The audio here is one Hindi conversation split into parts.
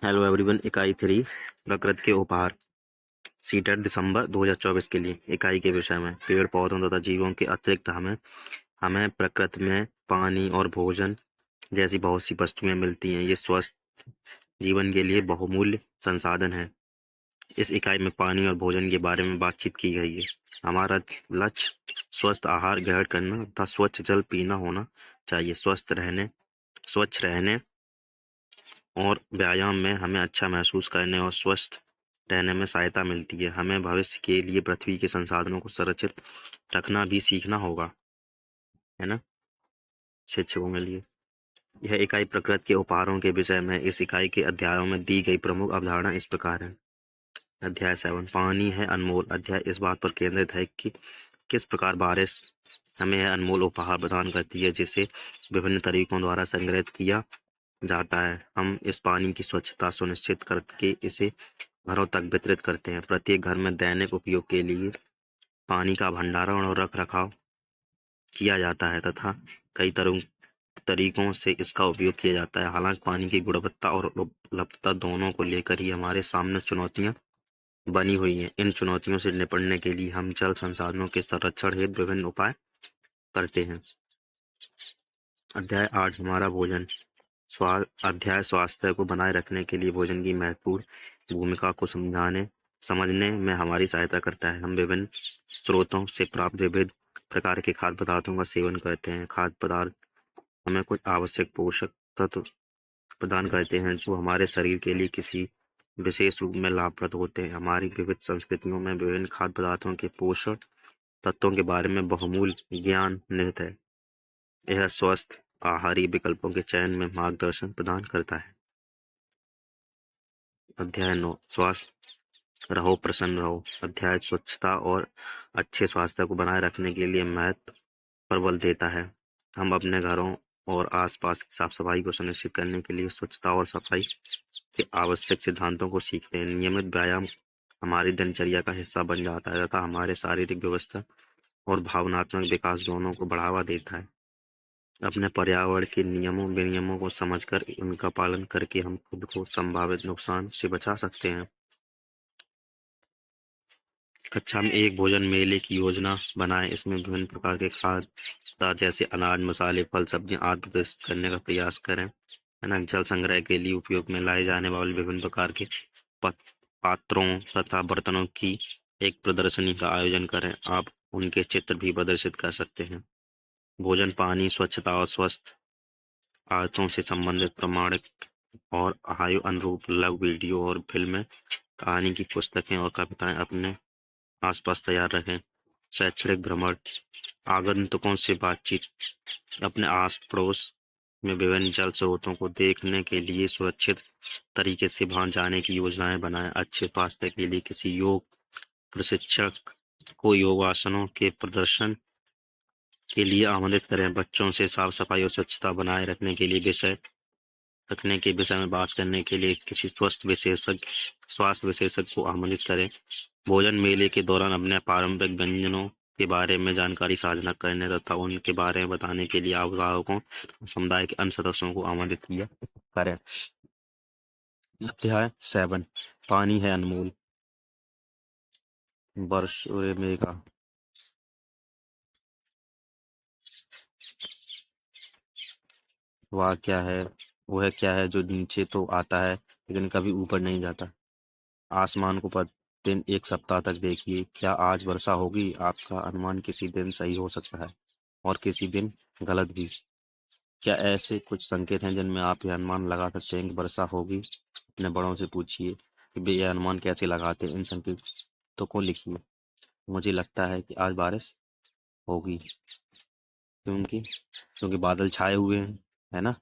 Hello everyone. इकाई 3 प्रकृति के उपहार सीटेट दिसंबर 2024 के लिए इकाई के विषय में पेड़ पौधों तथा जीवों के अतिरिक्त हमें हमें प्रकृति में पानी और भोजन जैसी बहुत सी वस्तुएं मिलती हैं। ये स्वस्थ जीवन के लिए बहुमूल्य संसाधन है। इस इकाई में पानी और भोजन के बारे में बातचीत की गई है। हमारा लक्ष्य स्वस्थ आहार ग्रहण करना तथा स्वच्छ जल पीना होना चाहिए। स्वच्छ रहने और व्यायाम में हमें अच्छा महसूस करने और स्वस्थ रहने में सहायता मिलती है। हमें भविष्य के लिए पृथ्वी के संसाधनों को संरक्षित रखना भी सीखना होगा, है ना, शिक्षकों के लिए। यह इकाई प्रकृति के उपहारों के विषय में इस इकाई के अध्यायों में दी गई प्रमुख अवधारणा इस प्रकार है। अध्याय 7 पानी है अनमोल। अध्याय इस बात पर केंद्रित है कि किस प्रकार बारिश हमें यह अनमोल उपहार प्रदान करती है, जिसे विभिन्न तरीकों द्वारा संग्रहित किया जाता है। हम इस पानी की स्वच्छता सुनिश्चित करके इसे घरों तक वितरित करते हैं। प्रत्येक घर में दैनिक उपयोग के लिए पानी का भंडारण और रख रखाव किया जाता है तथा कई तरीकों से इसका उपयोग किया जाता है। हालांकि पानी की गुणवत्ता और उपलब्धता दोनों को लेकर ही हमारे सामने चुनौतियां बनी हुई हैं। इन चुनौतियों से निपटने के लिए हम जल संसाधनों के संरक्षण हेतु विभिन्न उपाय करते हैं। अध्याय 8 हमारा भोजन। अध्याय स्वास्थ्य को बनाए रखने के लिए भोजन की महत्वपूर्ण भूमिका को समझने में हमारी सहायता करता है। हम विभिन्न स्रोतों से प्राप्त विविध प्रकार के खाद्य पदार्थों का सेवन करते हैं। खाद्य पदार्थ हमें कुछ आवश्यक पोषक तत्व प्रदान करते हैं जो हमारे शरीर के लिए किसी विशेष रूप में लाभप्रद होते हैं। हमारी विविध संस्कृतियों में विभिन्न खाद्य पदार्थों के पोषक तत्वों के बारे में बहुमूल्य ज्ञान निहित है। यह स्वस्थ आहारी विकल्पों के चयन में मार्गदर्शन प्रदान करता है। अध्याय 9 स्वस्थ रहो प्रसन्न रहो। अध्याय स्वच्छता और अच्छे स्वास्थ्य को बनाए रखने के लिए महत्व पर बल देता है। हम अपने घरों और आसपास की साफ सफाई को सुनिश्चित करने के लिए स्वच्छता और सफाई के आवश्यक सिद्धांतों को सीखते हैं। नियमित व्यायाम हमारी दिनचर्या का हिस्सा बन जाता है तथा हमारे शारीरिक व्यवस्था और भावनात्मक विकास दोनों को बढ़ावा देता है। अपने पर्यावरण के नियमों विनियमों को समझकर उनका पालन करके हम खुद को संभावित नुकसान से बचा सकते हैं। कक्षा में एक भोजन मेले की योजना बनाएं। इसमें विभिन्न प्रकार के खाद्य पदार्थ जैसे अनाज, मसाले, फल, सब्जियां आदि प्रदर्शित करने का प्रयास करें, है ना। जल संग्रह के लिए उपयोग में लाए जाने वाले विभिन्न प्रकार के पात्रों तथा बर्तनों की एक प्रदर्शनी का आयोजन करें। आप उनके चित्र भी प्रदर्शित कर सकते हैं। भोजन, पानी, स्वच्छता और स्वस्थ आदतों से संबंधित प्रमाणिक और आयु अनुरूप लघु वीडियो और फिल्में, कहानी की पुस्तकें और कविताएं अपने आसपास तैयार रखें। शैक्षणिक भ्रमण, आगंतुकों से बातचीत, अपने आस पड़ोस में विभिन्न जल स्रोतों को देखने के लिए सुरक्षित तरीके से वहां जाने की योजनाएं बनाएं। अच्छे स्वास्थ्य के लिए किसी योग प्रशिक्षक को योगासनों के प्रदर्शन के लिए आमंत्रित करें। बच्चों से साफ सफाई और स्वच्छता बनाए रखने के विषय में बात करने के लिए किसी स्वास्थ्य विशेषज्ञ को आमंत्रित करें। भोजन मेले के दौरान अपने पारंपरिक व्यंजनों के बारे में जानकारी साझा करने तथा उनके बारे में बताने के लिए अभिभावकों, समुदाय के अन्य सदस्यों को आमंत्रित किया करें। अध्याय 7 पानी है अनमोल। वर्ष मेघा वह क्या है जो नीचे तो आता है लेकिन कभी ऊपर नहीं जाता। आसमान को प्रतिदिन एक सप्ताह तक देखिए। क्या आज वर्षा होगी? आपका अनुमान किसी दिन सही हो सकता है और किसी दिन गलत भी। क्या ऐसे कुछ संकेत हैं जिनमें आप यह अनुमान लगा सकते हैं कि वर्षा होगी? अपने बड़ों से पूछिए कि वे यह अनुमान कैसे लगाते हैं। इन संकेतों को लिखिए। मुझे लगता है कि आज बारिश होगी क्योंकि बादल छाए हुए हैं, है ना।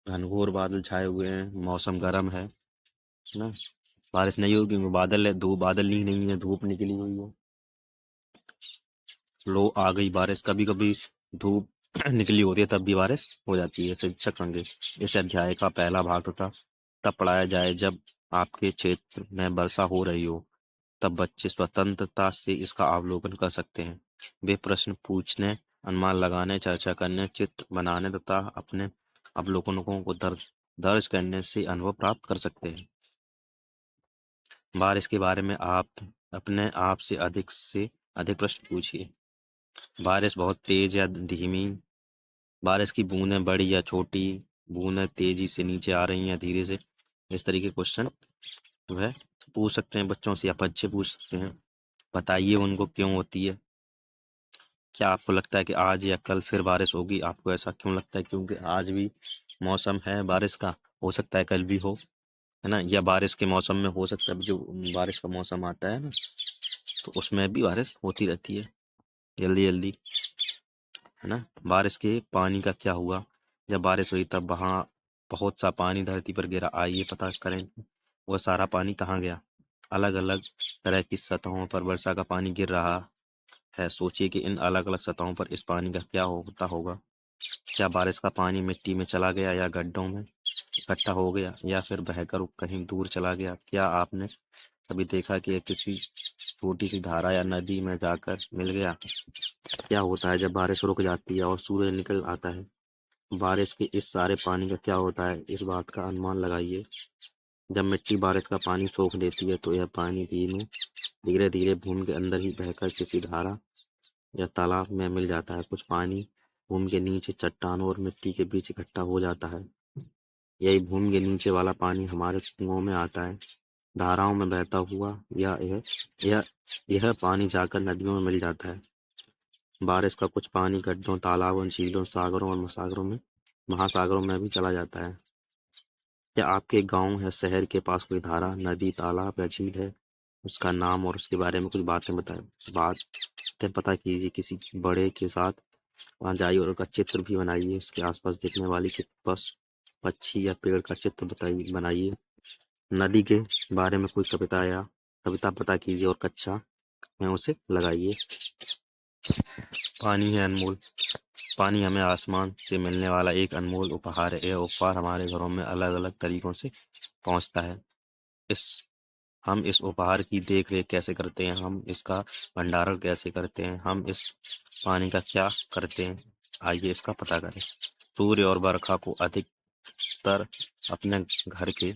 घनघोर बादल छाए हुए हैं, मौसम गर्म है ना। बारिश नहीं होगी क्योंकि बादल है, धूप बादल नहीं है, धूप निकली हुई है। लो आ गई बारिश। कभी कभी धूप निकली होती है तब भी बारिश हो जाती है। शिक्षक संदेश। इस अध्याय का पहला भाग तब पढ़ाया जाए जब आपके क्षेत्र में वर्षा हो रही हो। तब बच्चे स्वतंत्रता से इसका अवलोकन कर सकते हैं। वे प्रश्न पूछने, अनुमान लगाने, चर्चा करने, चित्र बनाने तथा अपने अवलोकनों को दर्ज दर्ज करने से अनुभव प्राप्त कर सकते हैं। बारिश के बारे में आप अपने आप से अधिक प्रश्न पूछिए। बारिश बहुत तेज या धीमी, बारिश की बूंदें बड़ी या छोटी, बूंदें तेजी से नीचे आ रही हैं धीरे से। इस तरीके के क्वेश्चन वह पूछ सकते हैं बच्चों से, या बच्चे पूछ सकते हैं। बताइए उनको क्यों होती है। क्या आपको लगता है कि आज या कल फिर बारिश होगी? आपको ऐसा क्यों लगता है? क्योंकि आज भी मौसम है बारिश का, हो सकता है कल भी हो, है ना। या बारिश के मौसम में हो सकता है, जो बारिश का मौसम आता है ना, तो उसमें भी बारिश होती रहती है जल्दी जल्दी, है ना। बारिश के पानी का क्या हुआ? जब बारिश हुई तब वहाँ बहुत सा पानी धरती पर गिरा। आइए पता करें वह सारा पानी कहाँ गया। अलग अलग तरह की सतहों पर वर्षा का पानी गिर रहा है। सोचिए कि इन अलग अलग सतहों पर इस पानी का क्या होता होगा। क्या बारिश का पानी मिट्टी में चला गया, या गड्ढों में इकट्ठा हो गया, या फिर बहकर कहीं दूर चला गया? क्या आपने कभी देखा कि यह किसी छोटी सी धारा या नदी में जाकर मिल गया? क्या होता है जब बारिश रुक जाती है और सूरज निकल आता है? बारिश के इस सारे पानी का क्या होता है, इस बात का अनुमान लगाइए। जब मिट्टी बारिश का पानी सोख लेती है तो यह पानी धीरे धीरे भूमि के अंदर ही बहकर किसी धारा या तालाब में मिल जाता है। कुछ पानी भूमि के नीचे चट्टानों और मिट्टी के बीच इकट्ठा हो जाता है। यही भूमि के नीचे वाला पानी हमारे कुओं में आता है, धाराओं में बहता हुआ। यह यह पानी जाकर नदियों में मिल जाता है। बारिश का कुछ पानी गड्ढों, तालाबों, झीलों, सागरों और महासागरों में भी चला जाता है। क्या आपके गांव या शहर के पास कोई धारा, नदी, तालाब या झील है? उसका नाम और उसके बारे में कुछ बातें पता कीजिए। किसी बड़े के साथ वहां जाइए और उसका चित्र भी बनाइए। उसके आसपास दिखने वाली पक्षी या पेड़ का चित्र बनाइए। नदी के बारे में कोई कविता पता कीजिए और कक्षा में उसे लगाइए। पानी है अनमोल। पानी हमें आसमान से मिलने वाला एक अनमोल उपहार है। यह उपहार हमारे घरों में अलग अलग तरीकों से पहुंचता है। इस हम इस उपहार की देख रेख कैसे करते हैं? हम इसका भंडारण कैसे करते हैं? हम इस पानी का क्या करते हैं? आइए इसका पता करें। सूर्य और बरखा को अधिकतर अपने घर के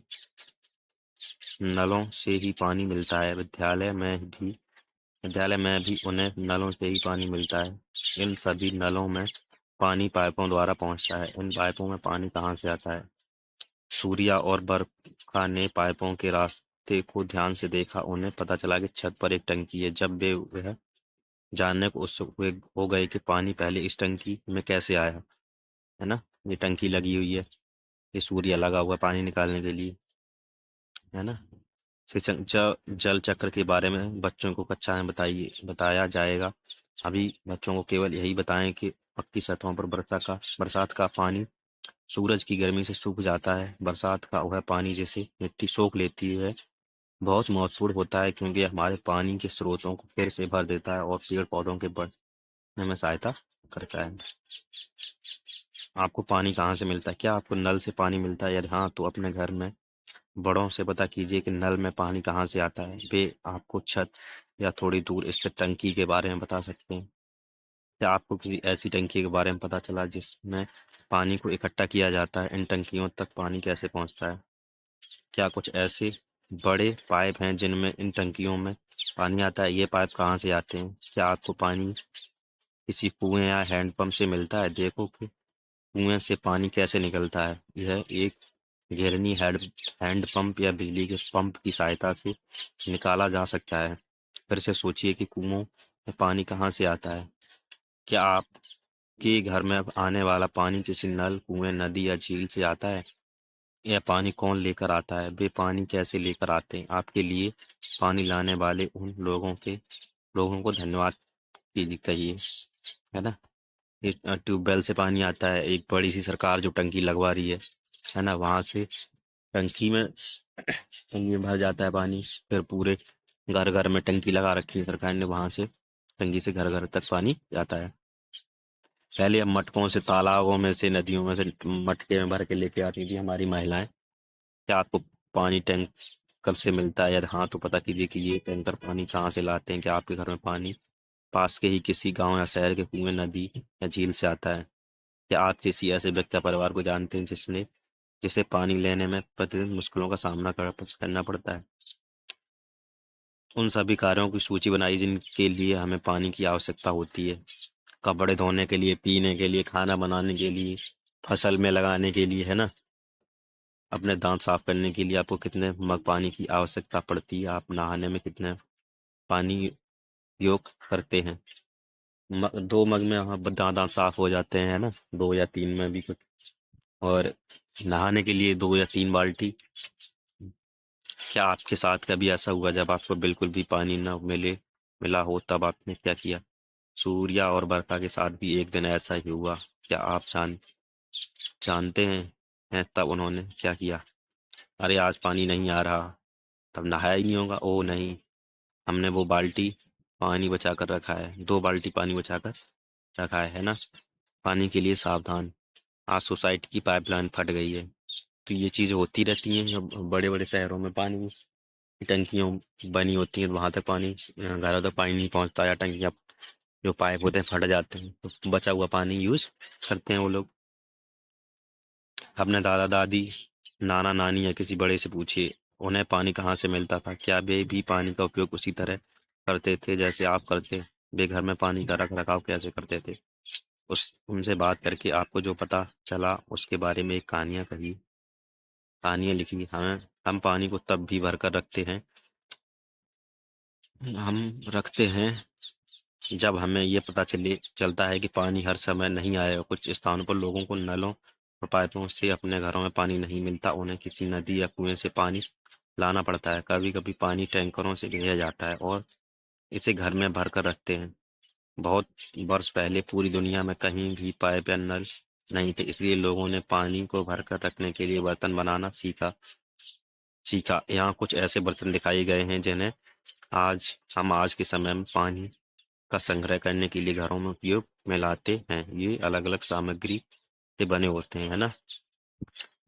नलों से ही पानी मिलता है। विद्यालय में भी उन्हें नलों से ही पानी मिलता है। इन सभी नलों में पानी पाइपों द्वारा पहुंचता है। इन पाइपों में पानी कहाँ से आता है? सूर्या और बरखा ने पाइपों के रास्ते को ध्यान से देखा। उन्हें पता चला कि छत पर एक टंकी है। जब वे वह जानने को उत्सुक हो गए कि पानी पहले इस टंकी में कैसे आया, है ना। ये टंकी लगी हुई है, ये सूर्य लगा हुआ पानी निकालने के लिए, है ना। जल चक्र के बारे में बच्चों को कक्षा में बताया जाएगा। अभी बच्चों को केवल यही बताएं कि पक्की सतहों पर बरसात का पानी सूरज की गर्मी से सूख जाता है। बरसात का वह पानी जिसे मिट्टी सोख लेती है बहुत महत्वपूर्ण होता है, क्योंकि यह हमारे पानी के स्रोतों को फिर से भर देता है और पेड़ पौधों के बढ़ने में सहायता करता है। आपको पानी कहाँ से मिलता है? क्या आपको नल से पानी मिलता है? यदि हाँ, तो अपने घर में बड़ों से पता कीजिए कि नल में पानी कहाँ से आता है। वे आपको छत या थोड़ी दूर स्थित टंकी के बारे में बता सकते हैं। क्या आपको किसी ऐसी टंकी के बारे में पता चला जिसमें पानी को इकट्ठा किया जाता है? इन टंकियों तक पानी कैसे पहुंचता है? क्या कुछ ऐसे बड़े पाइप हैं जिनमें इन टंकियों में पानी आता है? ये पाइप कहाँ से आते हैं? क्या आपको पानी किसी कुएं या हैंडपंप से मिलता है? देखो कि कुएं से पानी कैसे निकलता है। यह एक घिरनी हैंडपंप या बिजली के पंप की सहायता से निकाला जा सकता है। फिर से सोचिए कि कुओं में पानी कहाँ से आता है। क्या आपके घर में आने वाला पानी किसी नल, कुएं, नदी या झील से आता है? यह पानी कौन लेकर आता है? वे पानी कैसे लेकर आते हैं? आपके लिए पानी लाने वाले उन लोगों को धन्यवाद कहिए, है ना। ट्यूबवेल से पानी आता है। एक बड़ी सी सरकार जो टंकी लगवा रही है ना, वहां से टंकी में भर जाता है पानी। फिर पूरे घर घर में टंकी लगा रखी है सरकार ने, वहां से टंकी से घर घर तक पानी जाता है। पहले अब मटकों से, तालाबों में से, नदियों में से मटके में भर के लेके आती थी हमारी महिलाएं। क्या आपको पानी टैंकर से मिलता है? यदि हाँ, तो पता कीजिए कि ये टैंकर पानी कहाँ से लाते हैं। क्या आपके घर में पानी पास के ही किसी गांव या शहर के कुएं, नदी या झील से आता है? क्या आप किसी ऐसे व्यक्ति या परिवार को जानते हैं जिसने जिसे पानी लेने में प्रतिदिन मुश्किलों का सामना करना पड़ता है। उन सभी कार्यों की सूची बनाई जिनके लिए हमें पानी की आवश्यकता होती है। कपड़े धोने के लिए, पीने के लिए, खाना बनाने के लिए, फसल में लगाने के लिए, है ना। अपने दांत साफ करने के लिए आपको कितने मग पानी की आवश्यकता पड़ती है। आप नहाने में कितने पानी उपयोग करते हैं। 2 मग में दांत साफ हो जाते हैं, है ना। 2 या 3 में भी कुछ। और नहाने के लिए 2 या 3 बाल्टी। क्या आपके साथ कभी ऐसा हुआ जब आपको बिल्कुल भी पानी न मिला हो, तब आपने क्या किया? सूर्या और वर्षा के साथ भी एक दिन ऐसा ही हुआ। क्या आप जानते हैं तब उन्होंने क्या किया? अरे आज पानी नहीं आ रहा। तब नहाया ही नहीं होगा। ओ नहीं, हमने वो बाल्टी पानी बचा कर रखा है, 2 बाल्टी पानी बचा कर रखा है ना। पानी के लिए सावधान। आज सोसाइटी की पाइपलाइन फट गई है। तो ये चीजें होती रहती हैं। जब बड़े बड़े शहरों में पानी की टंकियां बनी होती हैं, वहां तक पानी, घरों तक पानी नहीं पहुंचता, या टंकियां जो पाइप होते हैं फट जाते हैं, तो बचा हुआ पानी यूज करते हैं वो लोग। अपने दादा दादी, नाना नानी या किसी बड़े से पूछिए, उन्हें पानी कहाँ से मिलता था। क्या वे भी पानी का उपयोग उसी तरह करते थे जैसे आप करते? वे घर में पानी का रख रखाव कैसे करते थे? उस उनसे बात करके आपको जो पता चला उसके बारे में एक कहानियां लिखी। हम पानी को तब भी भरकर रखते हैं जब हमें ये पता चलता है कि पानी हर समय नहीं आएगा। कुछ स्थानों पर लोगों को नलों और पाइपों से अपने घरों में पानी नहीं मिलता, उन्हें किसी नदी या कुएं से पानी लाना पड़ता है। कभी कभी पानी टैंकरों से भेजा जाता है और इसे घर में भर कर रखते हैं। बहुत वर्ष पहले पूरी दुनिया में कहीं भी पाइप या नल नहीं थे, इसलिए लोगों ने पानी को भर कर रखने के लिए बर्तन बनाना सीखा। यहाँ कुछ ऐसे बर्तन दिखाए गए हैं जिन्हें आज के समय में पानी का संग्रह करने के लिए घरों में उपयोग में लाते हैं। ये अलग अलग सामग्री से बने होते हैं, है ना।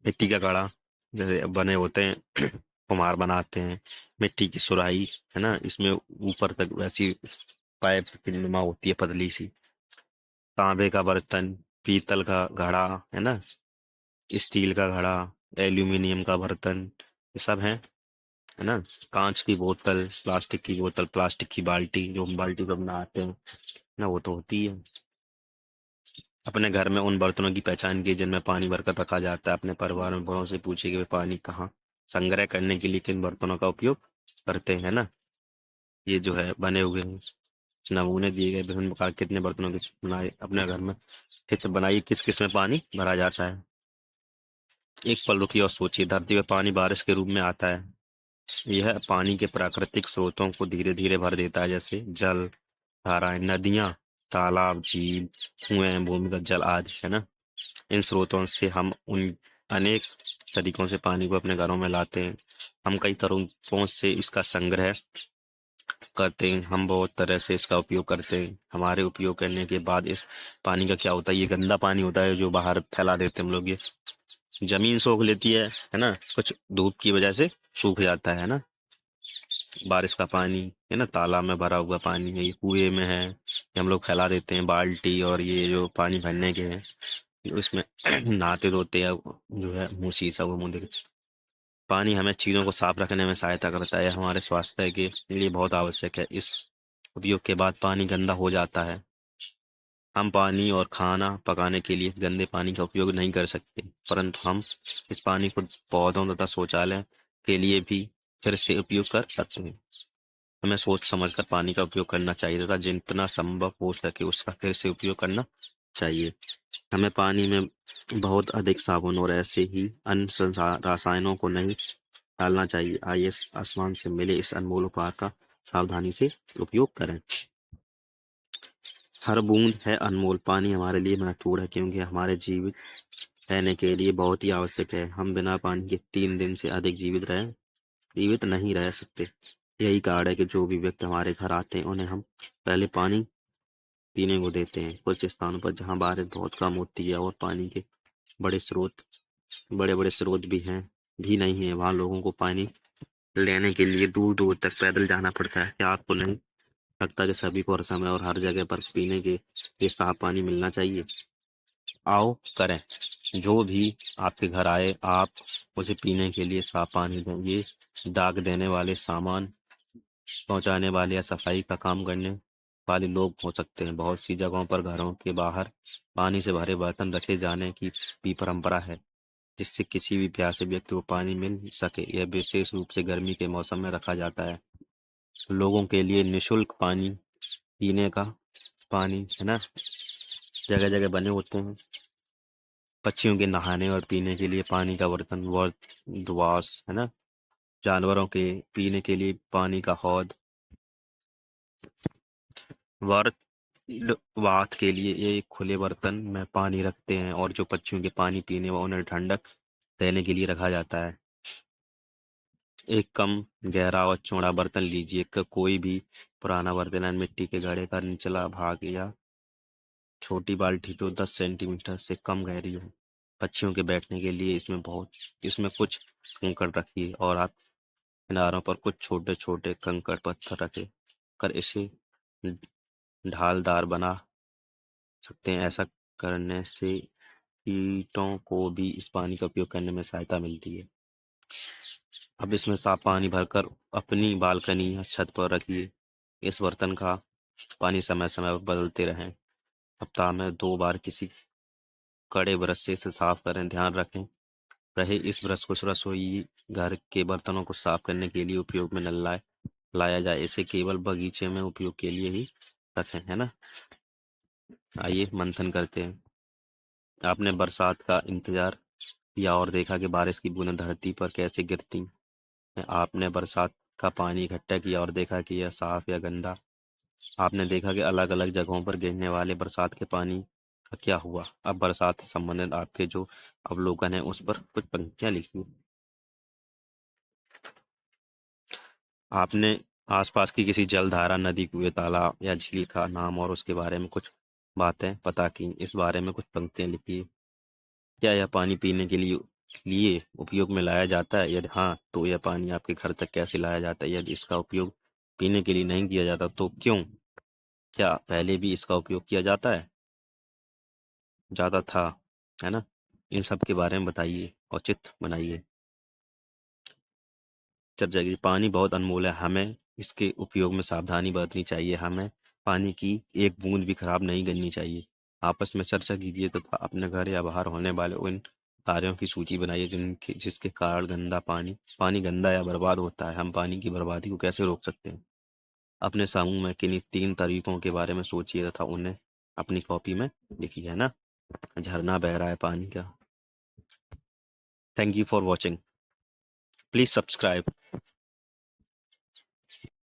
मिट्टी का घड़ा जैसे बने होते हैं, कुम्हार बनाते हैं। मिट्टी की सुराही, है ना, इसमें ऊपर तक वैसी पाइप की नुमा होती है, पतली सी। तांबे का बर्तन, पीतल का घड़ा, है ना, स्टील का घड़ा, एल्यूमिनियम का बर्तन, ये सब है ना। कांच की बोतल, प्लास्टिक की बोतल, प्लास्टिक की बाल्टी, जो हम बाल्टी पर बनाते हैं ना, वो तो होती है। अपने घर में उन बर्तनों की पहचान की जिनमें पानी भरकर रखा जाता है। अपने परिवार में बड़ों से पूछिए कि वे पानी कहाँ संग्रह करने के लिए किन बर्तनों का उपयोग करते हैं ना। ये जो है बने हुए हैं, नमूने दिए गए विभिन्न प्रकार के कितने बर्तनों के बनाए अपने घर में, चित्र बनाइए किस किस में पानी भरा जाता है। एक पल रुकिए और सोचिए, धरती पर पानी बारिश के रूप में आता है। यह पानी के प्राकृतिक स्रोतों को धीरे धीरे भर देता है, जैसे जल धाराएं, नदियां, तालाब, झील, कुएं, भूमिगत जल आदि, है ना। इन स्रोतों से हम उन अनेक तरीकों से पानी को अपने घरों में लाते हैं। हम कई तरीकों से इसका संग्रह करते हैं। हम बहुत तरह से इसका उपयोग करते हैं। हमारे उपयोग करने के बाद इस पानी का क्या होता है? ये गंदा पानी होता है जो बाहर फैला देते हैं हम लोग। ये जमीन सोख लेती है ना, कुछ धूप की वजह से सूख जाता है ना। बारिश का पानी, है ना, तालाब में भरा हुआ पानी है, ये कुएं में है, ये हम लोग फैला देते हैं। बाल्टी और ये जो पानी भरने के हैं, उसमें नहाते धोते हैं, जो है मुंह शीशा वो मुंह देखे। पानी हमें चीजों को साफ रखने में सहायता करता है, हमारे स्वास्थ्य के लिए बहुत आवश्यक है। इस उपयोग के बाद पानी गंदा हो जाता है। हम पानी और खाना पकाने के लिए गंदे पानी का उपयोग नहीं कर सकते, परंतु हम इस पानी को पौधों तथा शौचालय के लिए भी फिर से उपयोग कर सकते हैं। हमें सोच समझकर पानी का उपयोग करना चाहिए तथा जितना संभव हो सके उसका फिर से उपयोग करना चाहिए। हमें पानी में बहुत अधिक साबुन और ऐसे ही अन्य रसायनों को नहीं डालना चाहिए। आइए आसमान से मिले इस अनमोल उपहार का सावधानी से उपयोग करें। हर बूंद है अनमोल। पानी हमारे लिए महत्वपूर्ण है क्योंकि हमारे जीवित रहने के लिए बहुत ही आवश्यक है। हम बिना पानी के 3 दिन से अधिक जीवित नहीं रह सकते। यही कारण है कि जो भी व्यक्ति हमारे घर आते हैं उन्हें हम पहले पानी पीने को देते हैं। कुछ स्थानों पर जहाँ बारिश बहुत कम होती है और पानी के बड़े बड़े स्रोत भी नहीं है, वहाँ लोगों को पानी लेने के लिए दूर दूर तक पैदल जाना पड़ता है। क्या आपको नहीं लगता कि सभी को हर समय और हर जगह पर पीने के लिए साफ पानी मिलना चाहिए? आओ करें जो भी आपके घर आए आप उसे पीने के लिए साफ पानी दें। ये दाग देने वाले, सामान पहुंचाने वाले या सफाई का काम करने वाले लोग हो सकते हैं। बहुत सी जगहों पर घरों के बाहर पानी से भरे बर्तन रखे जाने की भी परंपरा है, जिससे किसी भी प्यासे व्यक्ति को पानी मिल सके। यह विशेष रूप से गर्मी के मौसम में रखा जाता है। लोगों के लिए निःशुल्क पानी पीने का पानी है ना, जगह जगह बने होते हैं। पक्षियों के नहाने और पीने के लिए पानी का बर्तन, वाश है ना, जानवरों के पीने के लिए पानी का हौद, वात के लिए ये खुले बर्तन में पानी रखते हैं, और जो पक्षियों के पानी पीने व उन्हें ठंडक देने के लिए रखा जाता है। एक कम गहरा और चौड़ा बर्तन लीजिए। कोई भी पुराना बर्तन, मिट्टी के घड़े का निचला भाग या छोटी बाल्टी जो 10 सेंटीमीटर से कम गहरी हो। पक्षियों के बैठने के लिए इसमें कुछ कंकड़ रखिए, और आप किनारों पर कुछ छोटे छोटे कंकड़ पत्थर रखे कर इसे ढालदार बना सकते हैं। ऐसा करने से कीटों को भी इस पानी का उपयोग करने में सहायता मिलती है। अब इसमें साफ पानी भरकर अपनी बालकनी या छत पर रखिए। इस बर्तन का पानी समय समय पर बदलते रहें। सप्ताह में 2 बार किसी कड़े ब्रश से इसे साफ करें। ध्यान रखें रहे इस ब्रश को रसोई घर के बर्तनों को साफ करने के लिए उपयोग में न लाया जाए। इसे केवल बगीचे में उपयोग के लिए ही रखें, है ना। आइए मंथन करते हैं। आपने बरसात का इंतजार किया और देखा कि बारिश की बूंदें धरती पर कैसे गिरती हैं। आपने बरसात का पानी इकट्ठा किया और देखा कि यह साफ या गंदा। आपने देखा कि अलग अलग जगहों पर गिरने वाले बरसात के पानी का क्या हुआ। अब बरसात से संबंधित आपके जो अवलोकन है उस पर कुछ पंक्तियां लिखिए। आपने आसपास की किसी जलधारा, नदी, कुएं, तालाब या झील का नाम और उसके बारे में कुछ बातें पता की। इस बारे में कुछ पंक्तियां लिखिए। क्या यह पानी पीने के लिए उपयोग में लाया जाता है? यदि हाँ, तो यह पानी आपके घर तक कैसे लाया जाता है? यदि इसका उपयोग पीने के लिए नहीं किया जाता तो क्यों? क्या पहले भी इसका उपयोग किया जाता था, है ना। इन सब के बारे में बताइए और चित्र बनाइए। चर्चा की पानी बहुत अनमोल है, हमें इसके उपयोग में सावधानी बरतनी चाहिए। हमें पानी की एक बूंद भी खराब नहीं करनी चाहिए। आपस में चर्चा कीजिए तथा अपने घर या बाहर होने वाले उन कार्यों की सूची बनाइए जिसके कारण पानी गंदा या बर्बाद होता है। हम पानी की बर्बादी को कैसे रोक सकते हैं? अपने समूह में किन्हीं 3 तरीकों के बारे में सोचिए तथा उन्हें अपनी कॉपी में लिखिए, है ना। झरना बह रहा है पानी का। Thank you for watching. Please subscribe.